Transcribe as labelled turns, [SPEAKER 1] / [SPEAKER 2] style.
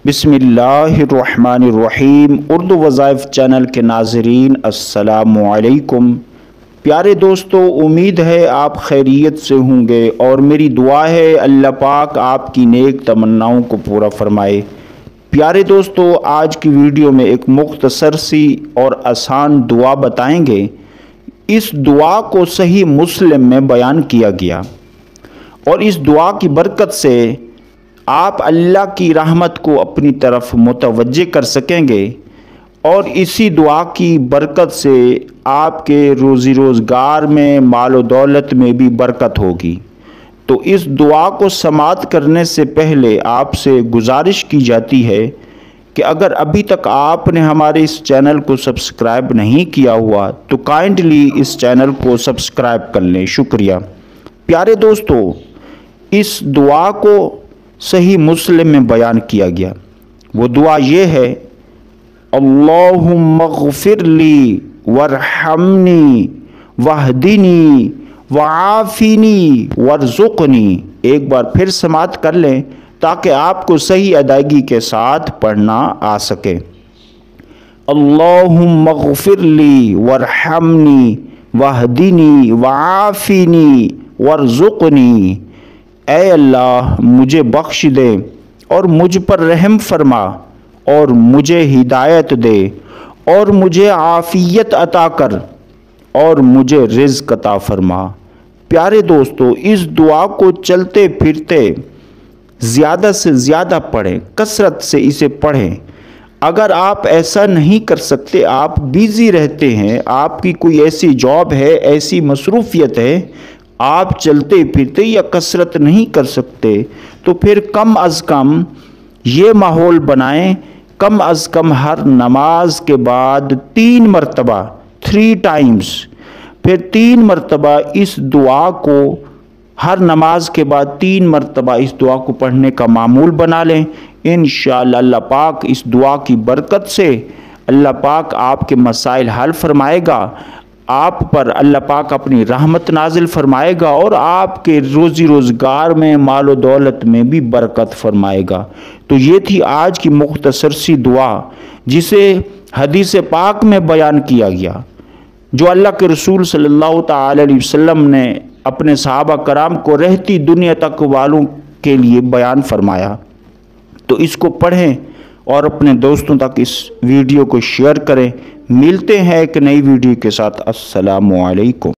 [SPEAKER 1] बिस्मिल्लाहिर्रहमानिर्रहीम। उर्दू वज़ाइफ चैनल के नाज़रीन अस्सलामु अलैकुम। प्यारे दोस्तों, उम्मीद है आप खैरियत से होंगे और मेरी दुआ है अल्लाह पाक आपकी नेक तमन्नाओं को पूरा फरमाए। प्यारे दोस्तों, आज की वीडियो में एक मुख्तसर सी और आसान दुआ बताएंगे। इस दुआ को सही मुस्लिम में बयान किया गया और इस दुआ की बरकत से आप अल्लाह की रहमत को अपनी तरफ मुतवज्जे कर सकेंगे और इसी दुआ की बरकत से आपके रोज़ी रोज़गार में, माल व दौलत में भी बरकत होगी। तो इस दुआ को समाअत करने से पहले आपसे गुजारिश की जाती है कि अगर अभी तक आपने हमारे इस चैनल को सब्सक्राइब नहीं किया हुआ तो काइंडली इस चैनल को सब्सक्राइब कर लें। शुक्रिया। प्यारे दोस्तों, इस दुआ को सही मुस्लिम में बयान किया गया। वो दुआ ये है, अल्लाहुम्मा ग़फ़िरली वरहमनी वहदिनी वआफ़िनी वरज़ुक़नी। एक बार फिर समाअत कर लें ताकि आपको सही अदायगी के साथ पढ़ना आ सके। अल्लाहुम्मा ग़फ़िरली वरहमनी वहदिनी वआफ़िनी वरज़ुक़नी। ऐ अल्लाह, मुझे बख्श दे और मुझ पर रहम फरमा और मुझे हिदायत दे और मुझे आफ़ियत अता कर और मुझे रिज़्क़ अता फरमा। प्यारे दोस्तों, इस दुआ को चलते फिरते ज़्यादा से ज़्यादा पढ़ें, कसरत से इसे पढ़ें। अगर आप ऐसा नहीं कर सकते, आप बिज़ी रहते हैं, आपकी कोई ऐसी जॉब है, ऐसी मसरूफ़ियत है, आप चलते फिरते या कसरत नहीं कर सकते, तो फिर कम अज़ कम ये माहौल बनाएं, कम अज़ कम हर नमाज के बाद 3 मरतबा 3 टाइम्स, फिर 3 मरतबा इस दुआ को हर नमाज के बाद 3 मरतबा इस दुआ को पढ़ने का मामूल बना लें। इंशाअल्लाह अल्लाह पाक इस दुआ की बरकत से अल्लाह पाक आपके मसाइल हल फरमाएगा, आप पर अल्लाह पाक अपनी रहमत नाजिल फरमाएगा और आपके रोज़ी रोज़गार में, माल व दौलत में भी बरकत फरमाएगा। तो ये थी आज की मुख्तसर सी दुआ जिसे हदीस पाक में बयान किया गया, जो अल्लाह के रसूल सल्लल्लाहु ताला अलैहि वसल्लम ने अपने सहाबा कराम को रहती दुनिया तक वालों के लिए बयान फरमाया। तो इसको पढ़ें और अपने दोस्तों तक इस वीडियो को शेयर करें। मिलते हैं एक नई वीडियो के साथ। अस्सलामु अलैकुम।